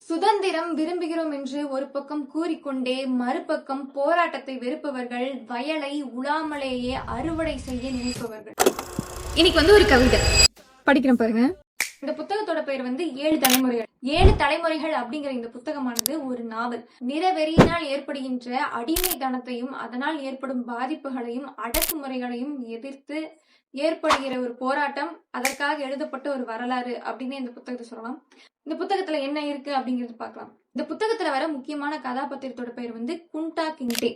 சுதந்திரம் விரும்புகிறோம் என்று ஒரு பக்கம் கூறிக்கொண்டே மறுபக்கம் போராட்டத்தை வெறுப்பவர்கள், வயலை உழாமலேயே அறுவடை செய்ய நினைப்பவர்கள். இன்னைக்கு ஒரு கவிதை படிக்கிறேன் பாருங்க. இந்த புத்தகத்தோட பெயர் 7 தலைமுறைகள். 7 தலைமுறைகள் அப்படிங்கிற இந்த புத்தகமானது ஒரு நாவல். நிறவெறியினால் ஏற்படுகின்ற அடிமைத்தனத்தையும் அதனால் ஏற்படும் பாதிப்புகளையும் அடக்குமுறைகளையும் எதிர்த்து ஏற்படுகிற ஒரு போராட்டம், அதற்காக எழுதப்பட்ட ஒரு வரலாறு அப்படின்னு இந்த புத்தகத்தை சொல்லலாம். இந்த புத்தகத்துல என்ன இருக்கு அப்படிங்கறது பார்க்கலாம். இந்த புத்தகத்துல வர முக்கியமான கதாபாத்திரத்தோட பெயர் குண்டா கிண்டே.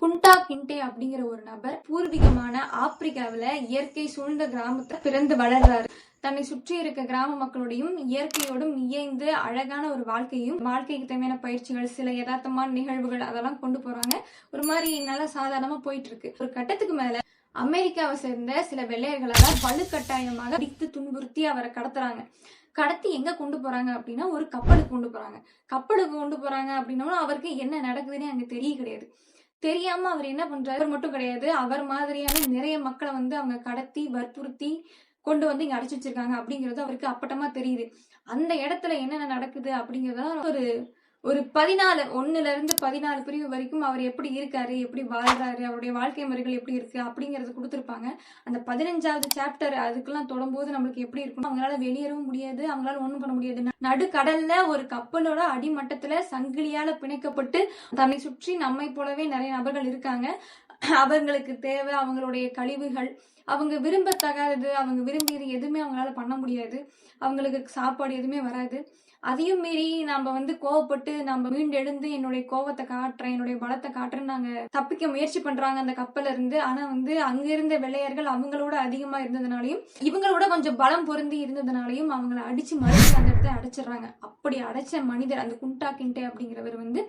குண்டா கிண்டே அப்படிங்கிற ஒரு நபர் பூர்வீகமான ஆப்பிரிக்காவில இயற்கை சூழ்ந்த கிராமத்தை பிறந்து வளர்றாரு. தன்னை சுற்றி இருக்க கிராம மக்களோடையும் இயற்கையோடும் இயைந்து அழகான ஒரு வாழ்க்கைக்கு தேவையான பயிற்சிகள், சில யதார்த்தமான நிகழ்வுகள் அதெல்லாம் கொண்டு போறாங்க. ஒரு மாதிரி நல்லா சாதாரணமா போயிட்டு இருக்கு. ஒரு கட்டத்துக்கு மேல அமெரிக்காவை சேர்ந்த சில வெள்ளையர்களால வலுக்கட்டாயமாக அடித்து துன்புறுத்தி அவரை கடத்துறாங்க. கடத்தி எங்க கொண்டு போறாங்க அப்படின்னா ஒரு கப்பலுக்கு கொண்டு போறாங்க. கப்பலுக்கு கொண்டு போறாங்க அப்படின்னா அவருக்கு என்ன நடக்குதுன்னு அங்க கிடையாது. தெரியாம அவர் என்ன பண்றாரு, அவர் மட்டும் கிடையாது, அவர் மாதிரியான நிறைய மக்களை அவங்க கடத்தி வற்புறுத்தி கொண்டு இங்க அடைச்சு வச்சிருக்காங்க அப்படிங்கிறது அவருக்கு அப்பட்டமா தெரியுது. அந்த இடத்துல என்னென்ன நடக்குது அப்படிங்கறத ஒரு 14 பிரிவு வரைக்கும் அவர் எப்படி இருக்காரு, எப்படி வாழ்றாரு, அவருடைய வாழ்க்கை முறைகள் எப்படி இருக்கு அப்படிங்கறது கொடுத்திருப்பாங்க. அந்த 15வது சாப்டர் அதுக்கெல்லாம் தொடரும்போது நம்மளுக்கு எப்படி இருக்கும், அவங்களால வெளியேறவும் முடியாது, அவங்களால ஒண்ணும் பண்ண முடியாது. நடுக்கடல்ல ஒரு கப்பலோட அடிமட்டத்துல சங்கிலியால பிணைக்கப்பட்டு தன்னை சுற்றி நம்மை போலவே நிறைய நபர்கள் இருக்காங்க. அவங்களுக்கு தேவை அவங்களுடைய கழிவுகள், அவங்க விரும்பத்தகாதது, அவங்க விரும்பியது எதுவுமே அவங்களால பண்ண முடியாது. அவங்களுக்கு சாப்பாடு எதுவுமே வராது. அதையும் மீறி நாம கோவப்பட்டு நம்ம மீண்டெழுந்து என்னுடைய கோவத்தை காட்டுறேன், என்னுடைய பலத்தை காட்டுறேன்னு நாங்க தப்பிக்க முயற்சி பண்றாங்க அந்த கப்பல்ல இருந்து. ஆனா அங்க இருந்த வெள்ளையர்கள் அவங்களோட அதிகமா இருந்ததுனாலையும் இவங்களோட கொஞ்சம் பலம் பொருந்தி இருந்ததுனாலையும் அவங்களை அடிச்சு மறுபடியும் அந்த இடத்த அடைச்சிடுறாங்க. அப்படி அடைச்ச மனிதர் அந்த குண்டா கிண்டே அப்படிங்கிறவர்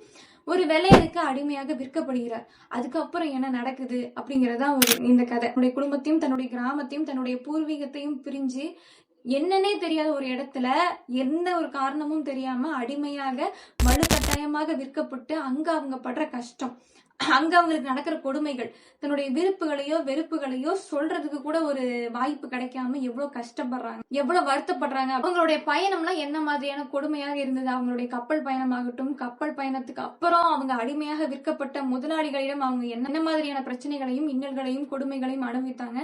ஒரு வெள்ளையருக்கு அடிமையாக விற்கப்படுகிறார். அதுக்கப்புறம் என்ன நடக்குது அப்படிங்கறதான் இந்த கதை. தன்னுடைய குடும்பத்தையும் தன்னுடைய கிராமத்தையும் தன்னுடைய பூர்வீகத்தையும் பிரிஞ்சு என்னன்னே தெரியாத ஒரு இடத்துல எந்த ஒரு காரணமும் தெரியாம அடிமையாக வலுக்கட்டாயமாக விற்கப்பட்டு அங்க அவங்க படுற கஷ்டம், அங்க அவங்களுக்கு நடக்கிற கொடுமைகள், தன்னுடைய விருப்புகளையோ வெறுப்புகளையோ சொல்றதுக்கு கூட ஒரு வாய்ப்பு கிடைக்காம எவ்வளவு கஷ்டப்படுறாங்க, எவ்வளவு வருத்தப்படுறாங்க. அவங்களுடைய பயணம்லாம் என்ன மாதிரியான கொடுமையாக இருந்தது. அவங்களுடைய கப்பல் பயணமாகட்டும், கப்பல் பயணத்துக்கு அப்புறம் அவங்க அடிமையாக விற்கப்பட்ட முதலாளிகளிடம் அவங்க என்ன மாதிரியான பிரச்சனைகளையும் இன்னல்களையும் கொடுமைகளையும் அனுபவித்தாங்க.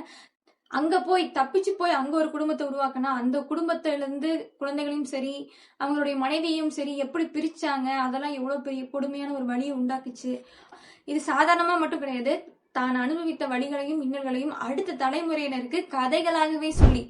அங்க போய் தப்பிச்சு போய் அங்க ஒரு குடும்பத்தை உருவாக்கினா அந்த குடும்பத்தில இருந்து குழந்தைகளையும் சரி அவங்களுடைய மனைவியையும் சரி எப்படி பிரிச்சாங்க, அதெல்லாம் எவ்வளவு பெரிய கொடுமையான ஒரு வழியை உண்டாக்குச்சு. இது சாதாரணமா மட்டும் கிடையாது, தான் அனுபவித்த வழிகளையும் இன்னல்களையும் அடுத்த தலைமுறையினருக்கு கதைகளாகவே சொல்லி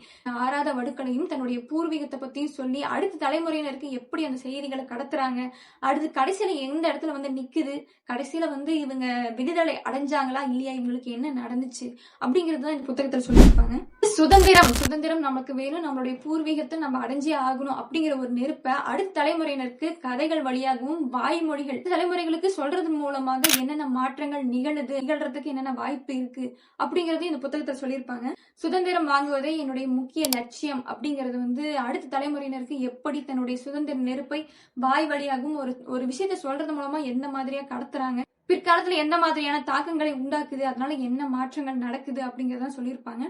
ஆறாத வடுக்களையும் தன்னுடைய பூர்வீகத்தை பத்தியும் சொல்லி அடுத்த தலைமுறையினருக்கு எப்படி அந்த செய்திகளை கடத்துறாங்க, அடுத்து கடைசியில எந்த இடத்துல நிக்குது, கடைசியில இவங்க விடுதலை அடைஞ்சாங்களா இல்லையா, இவங்களுக்கு என்ன நடந்துச்சு அப்படிங்கறதுதான் இந்த புத்தகத்துல சொல்லியிருப்பாங்க. சுதந்திரம் நமக்கு வேணும், நம்மளுடைய பூர்வீகத்தை நம்ம அடைஞ்சே ஆகணும் அப்படிங்கிற ஒரு நெருப்பை அடுத்த தலைமுறையினருக்கு கதைகள் வழியாகவும் வாய்மொழிகள் தலைமுறைகளுக்கு சொல்றது மூலமாக என்னென்ன மாற்றங்கள் நிகழ்றதுக்கு என்னென்ன வாய்ப்பு இருக்கு அப்படிங்கறது இந்த புத்தகத்துல சொல்லியிருப்பாங்க. சுதந்திரம் வாங்குவதே என்னுடைய முக்கிய லட்சியம் அப்படிங்கறது அடுத்த தலைமுறையினருக்கு எப்படி தன்னுடைய சுதந்திர நெருப்பை வாய் வழியாகவும் ஒரு விஷயத்த சொல்றது மூலமா எந்த மாதிரியா கடத்துறாங்க, பிற்காலத்துல எந்த மாதிரியான தாக்கங்களை உண்டாக்குது, அதனால என்ன மாற்றங்கள் நடக்குது அப்படிங்கறத சொல்லியிருப்பாங்க.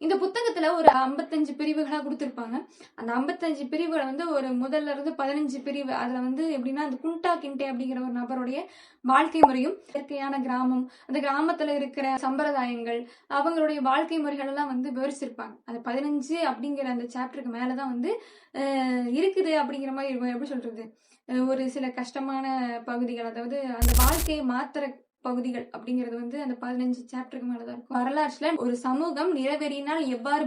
இந்த புத்தகத்துல ஒரு 55 பிரிவுகளா கொடுத்திருப்பாங்க. அந்த 55 பிரிவுகளை ஒரு முதல்ல இருந்து 15 பிரிவு அதுல எப்படின்னா அந்த குண்டா கிண்டே அப்படிங்கிற ஒரு நபருடைய வாழ்க்கை முறையும் இயற்கையான கிராமம், அந்த கிராமத்துல இருக்கிற சம்பிரதாயங்கள், அவங்களுடைய வாழ்க்கை முறைகள் எல்லாம் விவரிச்சிருப்பாங்க. அந்த 15 அப்படிங்கிற அந்த சாப்டருக்கு மேலதான் இருக்குது அப்படிங்கிற மாதிரி இருக்கும். எப்படி சொல்றது, ஒரு சில கஷ்டமான பகுதிகள், அதாவது அந்த வாழ்க்கையை மாத்திர பகுதிகள் அப்படிங்கிறது அந்த 15 சாப்டருக்கு மேலதான் இருக்கும். வரலாற்றுல ஒரு சமூகம் நிறவெறியினால் எவ்வாறு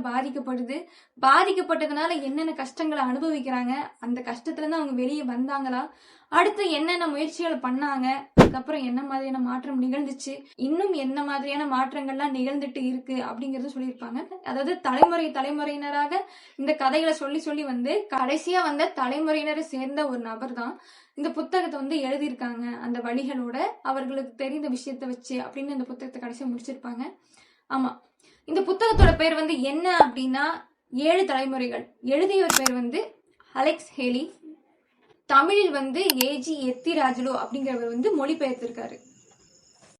பாதிக்கப்பட்டதுனால என்னென்ன கஷ்டங்களை அனுபவிக்கிறாங்க, அந்த கஷ்டத்துல இருந்து அவங்க வெளியே வந்தாங்களா, அடுத்து என்னென்ன முயற்சிகள் பண்ணாங்க, அதுக்கப்புறம் என்ன மாதிரியான மாற்றம் நிகழ்ந்துச்சு, இன்னும் என்ன மாதிரியான மாற்றங்கள்லாம் நிகழ்ந்துட்டு இருக்கு அப்படிங்கறது சொல்லியிருப்பாங்க. அதாவது தலைமுறையினராக இந்த கதைகளை சொல்லி கடைசியா தலைமுறையினரை சேர்ந்த ஒரு நபர் தான் இந்த புத்தகத்தை எழுதியிருக்காங்க. அந்த வழிகளோட அவர்களுக்கு தெரிந்த விஷயத்த வச்சு அப்படின்னு இந்த புத்தகத்தை கடைசியா முடிச்சிருப்பாங்க. ஆமா, இந்த புத்தகத்தோட பேர் என்ன அப்படின்னா 7 தலைமுறைகள். எழுதியவர் பேர் அலெக்ஸ் ஹேலி. தமிழில் ஏஜி எத்திராஜலு அப்படிங்கிறவர் மொழிபெயர்த்திருக்காரு.